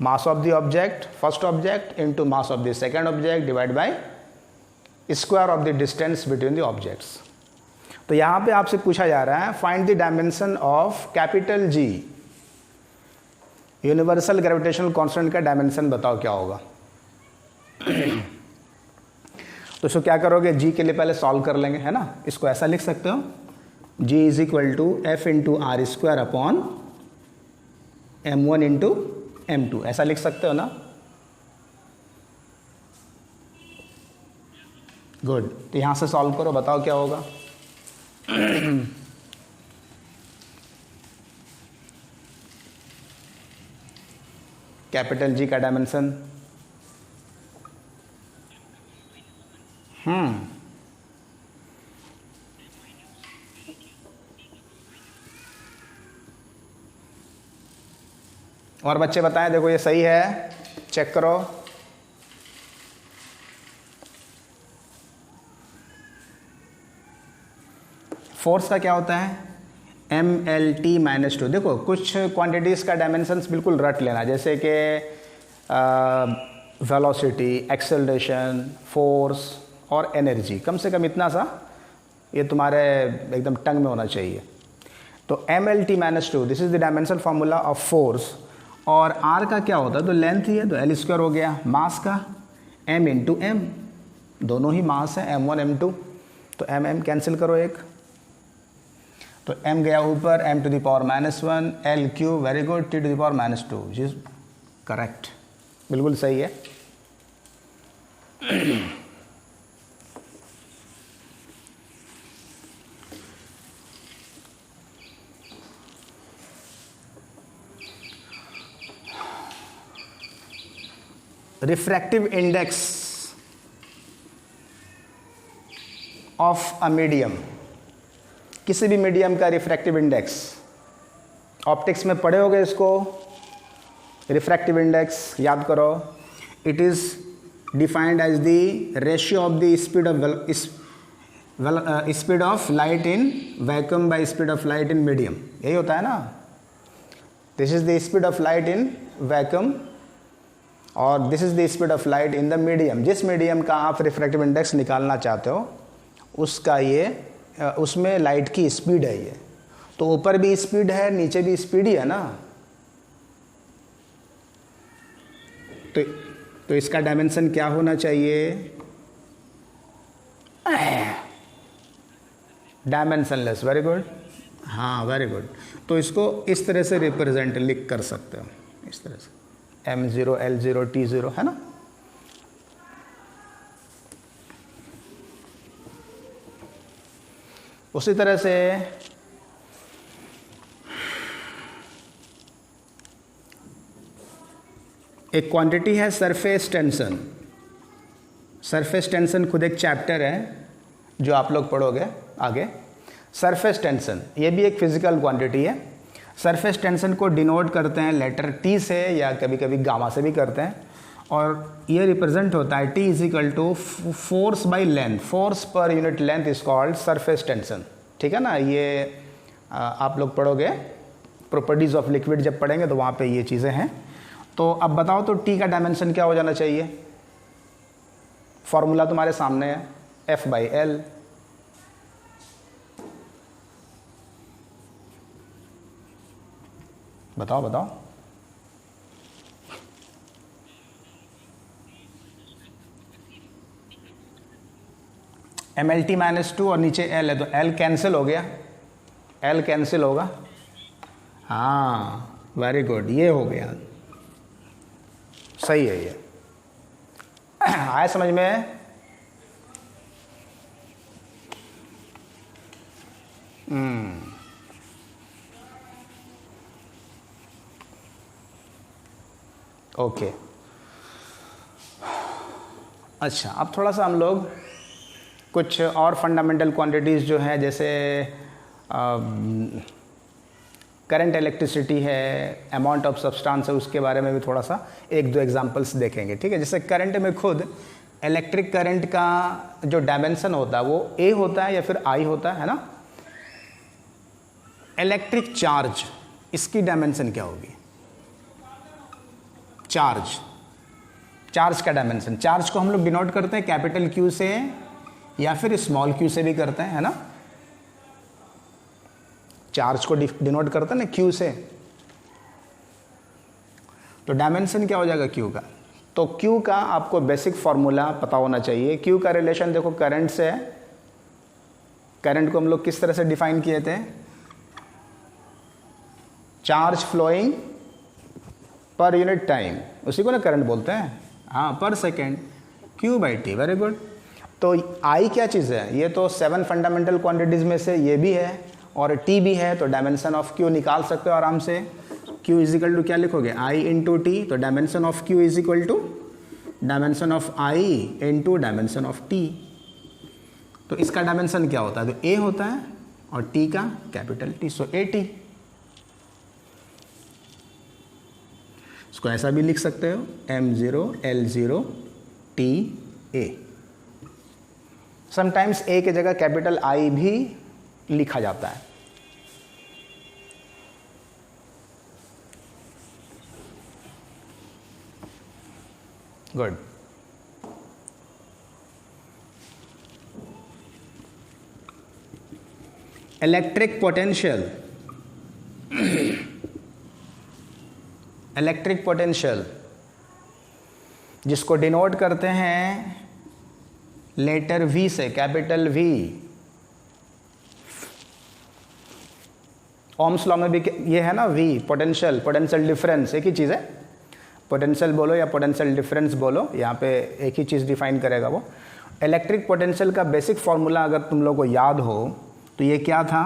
mass of the object first object into mass of the second object divide by square of the distance between the objects. तो यहाँ पे आपसे पूछा जा रहा है find the dimension of capital G, universal gravitational constant का dimension बताओ क्या होगा। तो इसको क्या करोगे, G के लिए पहले सॉल्व कर लेंगे, है ना। इसको ऐसा लिख सकते हो, G is equal to F into r square upon M1 into M2, ऐसा लिख सकते हो ना। गुड, तो यहाँ से सॉल्व करो, बताओ क्या होगा। कैपिटल G का डायमेंशन और बच्चे बताएं, देखो ये सही है, चेक करो। फोर्स का क्या होता है, MLT माइनस 2। देखो कुछ क्वांटिटीज़ का डायमेंशंस बिल्कुल रट लेना, जैसे कि वेलोसिटी, एक्सेलरेशन, फोर्स और एनर्जी, कम से कम इतना सा ये तुम्हारे एकदम टंग में होना चाहिए। तो MLT minus 2, this is the dimension formula of force. और R का क्या होता है, तो लेंथ ही है, तो L स्क्वायर हो गया। मास का M इंटू M, दोनों ही मास है, M1 M2, तो M कैंसिल करो एक, तो M गया ऊपर, M to the power -1, L cube, very good, T to the power -2, जी करेक्ट, बिल्कुल सही है। Refractive index of a medium, किसी भी मीडियम का रिफ्रैक्टिव इंडेक्स, ऑप्टिक्स में पढ़े होगे इसको, रिफ्रैक्टिव इंडेक्स याद करो। It is defined as the ratio of the speed of light in vacuum by speed of light in medium, यही होता है ना। This is the speed of light in vacuum और this is the speed of light in the medium. जिस medium का आप refractive index निकालना चाहते हो उसका ये उसमें लाइट की स्पीड है ये, तो ऊपर भी स्पीड है, नीचे भी स्पीड ही है ना। तो इसका डायमेंशन क्या होना चाहिए, डायमेंशनलेस, वेरी गुड, हाँ वेरी गुड। तो इसको इस तरह से रिप्रेजेंट लिख कर सकते हो, इस तरह से M0 L0 T0, है ना। उसी तरह से एक क्वांटिटी है सरफेस टेंशन। सरफेस टेंशन खुद एक चैप्टर है जो आप लोग पढ़ोगे आगे। सरफेस टेंशन ये भी एक फिजिकल क्वांटिटी है। सरफेस टेंशन को डिनोट करते हैं लेटर T से या कभी कभी गामा से भी करते हैं, और ये रिप्रेजेंट होता है T is equal to force by length, force per unit length is called surface tension, ठीक है ना। ये आप लोग पढ़ोगे प्रॉपर्टीज ऑफ लिक्विड जब पढ़ेंगे तो वहाँ पे ये चीज़ें हैं। तो अब बताओ तो T का डायमेंशन क्या हो जाना चाहिए, फॉर्मूला तुम्हारे सामने है, F/L। बताओ बताओ। MLT -2 और नीचे L है तो L कैंसिल हो गया, L कैंसिल होगा, हाँ वेरी गुड, ये हो गया, सही है ये। आया समझ में। ओके अच्छा, अब थोड़ा सा हम लोग कुछ और फंडामेंटल क्वांटिटीज़ जो है, जैसे करंट इलेक्ट्रिसिटी है, अमाउंट ऑफ सब्सटेंस है, उसके बारे में भी थोड़ा सा एक दो एग्जांपल्स देखेंगे, ठीक है। जैसे करंट में खुद इलेक्ट्रिक करंट का जो डायमेंशन होता है वो ए होता है या फिर आई होता है ना। इलेक्ट्रिक चार्ज, इसकी डायमेंशन क्या होगी? चार्ज का डायमेंशन, चार्ज को हम लोग डिनोट करते हैं कैपिटल क्यू से या फिर स्मॉल क्यू से भी करते हैं, है ना। चार्ज को डिनोट करते हैं ना क्यू से, तो डायमेंशन क्या हो जाएगा क्यू का? तो क्यू का आपको बेसिक फॉर्मूला पता होना चाहिए। क्यू का रिलेशन देखो करंट से है। करंट को हम लोग किस तरह से डिफाइन किए थे? Charge flowing per unit time, उसी को ना करंट बोलते हैं, हाँ, per second, q by t. Very good. तो आई क्या चीज़ है? ये तो 7 फंडामेंटल क्वांटिटीज़ में से ये भी है और टी भी है, तो डायमेंशन ऑफ क्यू निकाल सकते हो आराम से। क्यू इज इक्वल टू क्या लिखोगे? आई इंटू टी, तो dimension of q is equal to dimension of I into dimension of t. तो इसका डायमेंशन क्या होता है? तो ए होता है और टी का capital T, so A T. इसको ऐसा भी लिख सकते हो M0 L0 T A। Sometimes a की जगह कैपिटल आई भी लिखा जाता है। Good. Electric potential, electric potential जिसको डिनोट करते हैं लेटर V से, कैपिटल V। ओम्स लॉ में भी ये है ना V, पोटेंशियल, पोटेंशियल डिफरेंस, एक ही चीज़ है। पोटेंशियल बोलो या पोटेंशियल डिफरेंस बोलो, यहाँ पे एक ही चीज़ डिफाइन करेगा वो। इलेक्ट्रिक पोटेंशियल का बेसिक फॉर्मूला अगर तुम लोग को याद हो तो ये क्या था?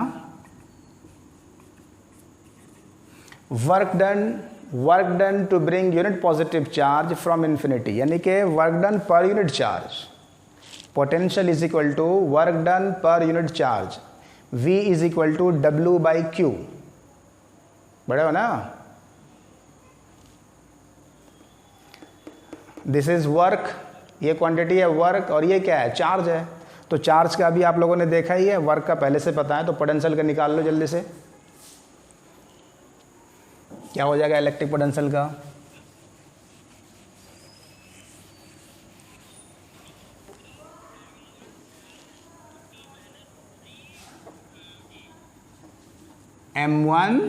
Work done to bring unit positive charge from infinity, यानी कि work done per unit charge. Potential is equal to work done per unit charge, V is equal to W by q. बड़े हो ना? दिस इज वर्क, ये quantity है work, और ये क्या है? चार्ज है। तो चार्ज का अभी आप लोगों ने देखा ही है, वर्क का पहले से पता है, तो पोटेंशियल का निकाल लो जल्दी से। क्या हो जाएगा इलेक्ट्रिक पोटेंशियल का? M1,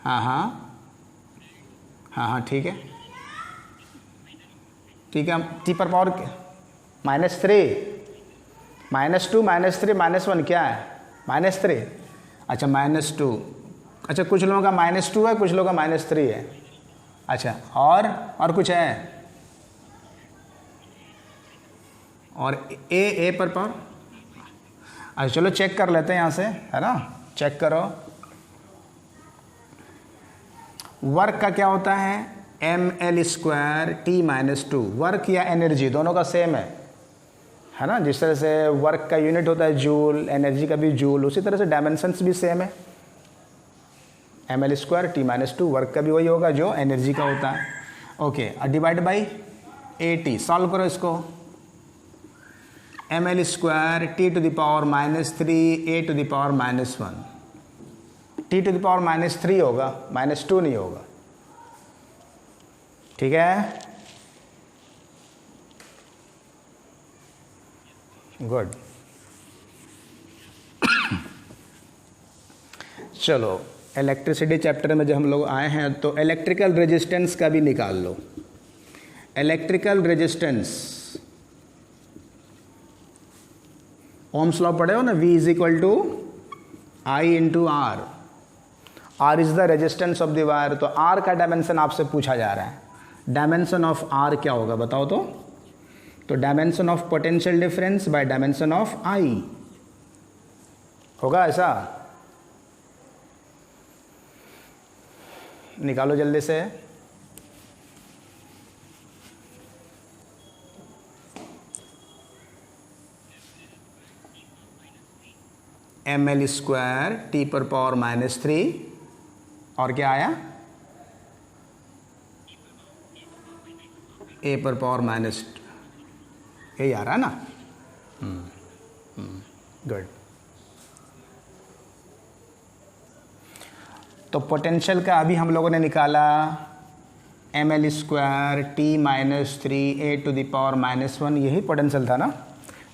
हाँ, ठीक है, ठीक है। टी पर पावर -3, -2, -3, -1 क्या है? -3। अच्छा, -2। अच्छा, कुछ लोगों का -2 है, कुछ लोगों का -3 है। अच्छा, और कुछ है? और ए पर पावर। अच्छा, चलो चेक कर लेते हैं यहाँ से, है ना। चेक करो, वर्क का क्या होता है? mL² T-2। वर्क या एनर्जी दोनों का सेम है ना। जिस तरह से वर्क का यूनिट होता है जूल, एनर्जी का भी जूल, उसी तरह से डायमेंशंस भी सेम है। mL² T-2, वर्क का भी वही होगा जो एनर्जी का होता है। Okay, divide by AT, solve करो इसको। mL² T⁻³ A⁻⁻1, T⁻³ होगा, -2 नहीं होगा, ठीक है। गुड। चलो, इलेक्ट्रिसिटी चैप्टर में जब हम लोग आए हैं तो इलेक्ट्रिकल रेजिस्टेंस का भी निकाल लो। इलेक्ट्रिकल रेजिस्टेंस, ओम्स लॉ पढ़े हो ना, V is equal to I into r. R is the resistance of the wire. तो आर का डायमेंशन आपसे पूछा जा रहा है। डायमेंशन ऑफ आर क्या होगा बताओ तो dimension of potential difference by dimension of I होगा, ऐसा। निकालो जल्दी से। ml² T पर पावर -3 और क्या आया A पर पावर माइनस, यही आ रहा है ना। गुड। तो पोटेंशियल का अभी हम लोगों ने निकाला ml² T -3 A to the power -1, यही पोटेंशियल था ना,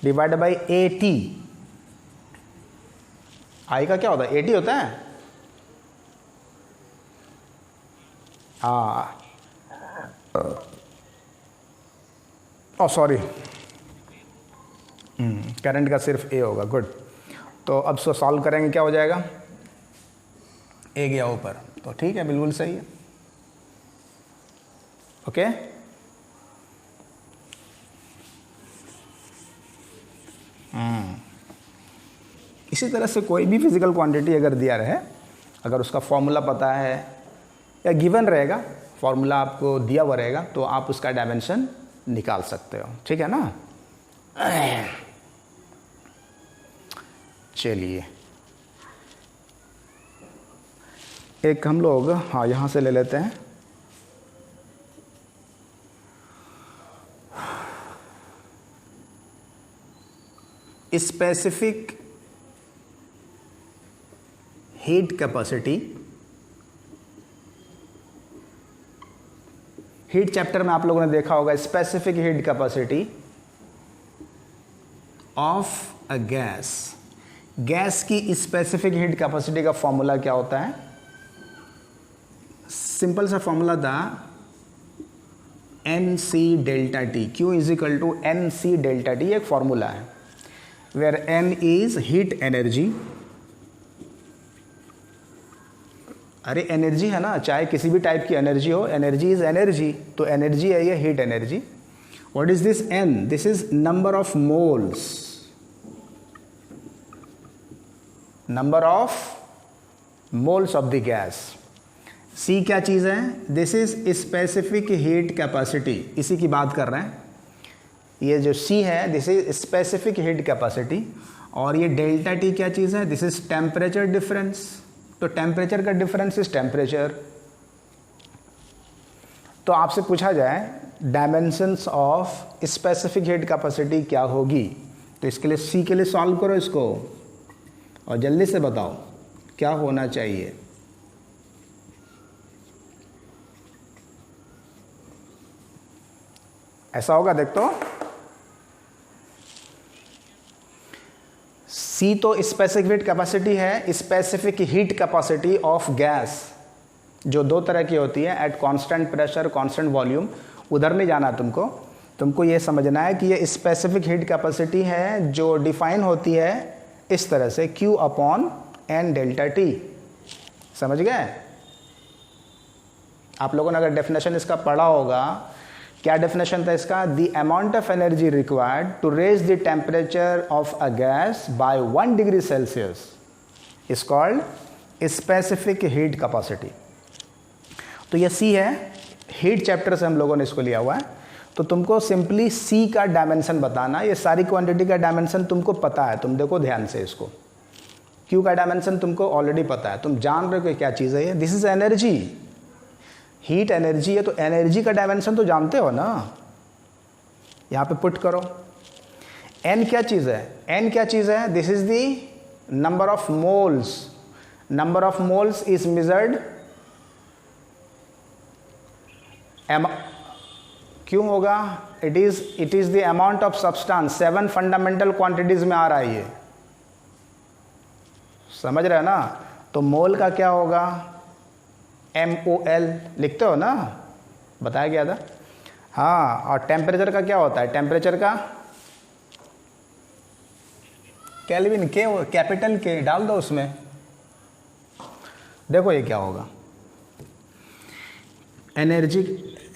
डिवाइड बाई AT। आई का क्या होता है, AT होता है। सॉरी, करंट का सिर्फ A होगा। गुड। तो अब सो सॉल्व करेंगे, क्या हो जाएगा, A गया ऊपर, तो ठीक है, बिल्कुल सही है। ओके। इसी तरह से कोई भी फिजिकल क्वांटिटी अगर दिया रहे, अगर उसका फॉर्मूला पता है या गिवन रहेगा, फॉर्मूला आपको दिया हुआ रहेगा, तो आप उसका डायमेंशन निकाल सकते हो, ठीक है ना। चलिए एक हम लोग हाँ यहाँ से ले लेते हैं। Specific heat capacity, heat chapter में आप लोगों ने देखा होगा, specific heat capacity of a gas. Gas की स्पेसिफिक हीट कैपेसिटी का फॉर्मूला क्या होता है, सिंपल सा फॉर्मूला था NC∆T, Q = NC∆T, एक फॉर्मूला है, where N is heat energy. अरे एनर्जी है ना, चाहे किसी भी टाइप की एनर्जी हो, एनर्जी इज एनर्जी, तो एनर्जी है ये heat energy. What is this N, this is number of moles, number of moles of the gas. C क्या चीज़ है, this is specific heat capacity, इसी की बात कर रहे हैं। ये जो C है, this is specific heat capacity, और ये ∆T क्या चीज़ है, दिस इज टेम्परेचर डिफरेंस। तो टेम्परेचर का डिफरेंस इज टेम्परेचर। तो आपसे पूछा जाए dimensions of specific heat capacity क्या होगी, तो इसके लिए C के लिए सॉल्व करो इसको और जल्दी से बताओ क्या होना चाहिए। ऐसा होगा, देख तो C तो स्पेसिफिक हीट कैपेसिटी है, specific heat capacity of gas, जो दो तरह की होती है, at constant pressure constant volume. उधर नहीं जाना तुमको ये समझना है कि ये स्पेसिफिक हीट कैपेसिटी है जो डिफाइन होती है इस तरह से, Q/N∆T। समझ गए आप लोगों ने, अगर डेफिनेशन इसका पढ़ा होगा, क्या डेफिनेशन था इसका, the amount of energy required to raise the temperature of a gas by 1 degree Celsius is called specific heat capacity. तो ये C है, हीट चैप्टर से हम लोगों ने इसको लिया हुआ है। तो तुमको सिंपली C का डायमेंशन बताना, ये सारी क्वांटिटी का डायमेंशन तुमको पता है, तुम देखो ध्यान से इसको। Q का डायमेंशन तुमको ऑलरेडी पता है, तुम जान रहे हो कि क्या चीज़ है ये, this is energy, heat energy है, तो एनर्जी का डायमेंशन तो जानते हो ना। यहाँ पे पुट करो, N क्या चीज़ है, N क्या चीज़ है, this is the number of moles. Number of moles is measured, क्यों होगा, it is the amount of substance. 7 fundamental quantities में आ रहा है ये, समझ रहे हैं ना। तो मोल का क्या होगा, MOL लिखते हो ना, बताया गया था। हाँ, और टेम्परेचर का क्या होता है, टेम्परेचर का केल्विन, के कैपिटल के डाल दो उसमें। देखो ये क्या होगा, एनर्जी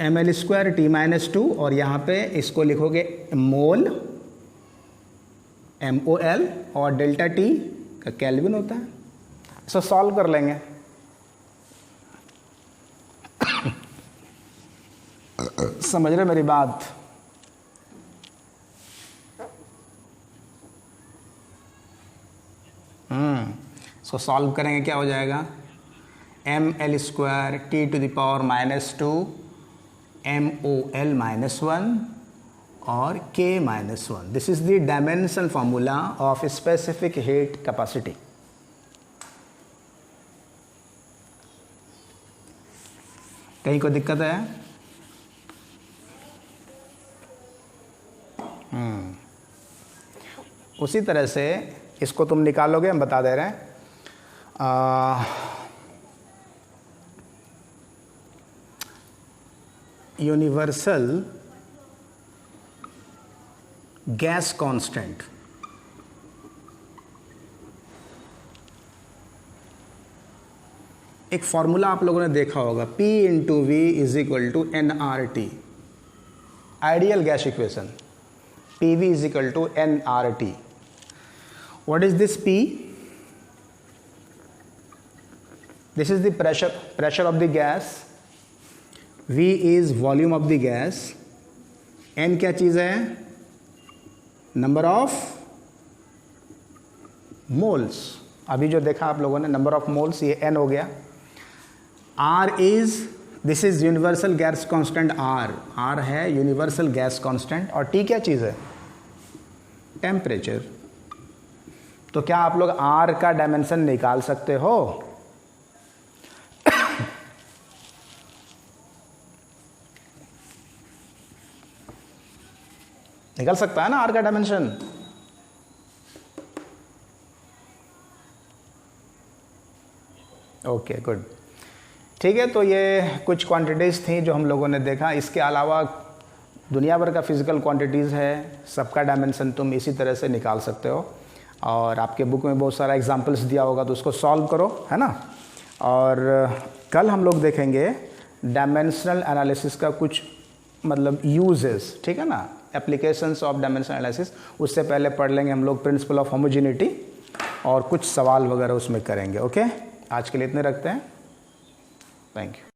ml² T-2, और यहाँ पे इसको लिखोगे मोल, MOL, और ∆T का केल्विन होता है। इसको सॉल्व कर लेंगे। समझ रहे मेरी बात, इसको सॉल्व करेंगे क्या हो जाएगा, ml² T⁻⁻² MOL-1 और K-1. This is the dimensional formula of specific heat capacity. कहीं कोई दिक्कत है? उसी तरह से इसको तुम निकालोगे, हम बता दे रहे हैं. यूनिवर्सल गैस कांस्टेंट, एक फॉर्मूला आप लोगों ने देखा होगा, P × V = nRT, ideal gas equation. PV = nRT. What is this P? This is the pressure of the gas. V is volume of the gas. N क्या चीज़ है? Number of moles. अभी जो देखा आप लोगों ने नंबर ऑफ मोल्स, ये N हो गया. R is, this is universal gas constant. R है यूनिवर्सल गैस कांस्टेंट. और T क्या चीज़ है? टेम्परेचर. तो क्या आप लोग R का डायमेंशन निकाल सकते हो? निकल सकता है ना R का डायमेंशन? Okay, good. ठीक है, तो ये कुछ क्वांटिटीज़ थी जो हम लोगों ने देखा. इसके अलावा दुनिया भर का फिजिकल क्वांटिटीज़ है, सबका डायमेंशन तुम इसी तरह से निकाल सकते हो. और आपके बुक में बहुत सारा एग्जांपल्स दिया होगा, तो उसको सॉल्व करो, है ना. और कल हम लोग देखेंगे डायमेंशनल एनालिसिस का कुछ मतलब यूजेस, ठीक है ना, एप्लीकेशंस ऑफ डायमेंशनल एनालिसिस. उससे पहले पढ़ लेंगे हम लोग प्रिंसिपल ऑफ होमोजेनिटी और कुछ सवाल वगैरह उसमें करेंगे. ओके, आज के लिए इतने रखते हैं. Thank you.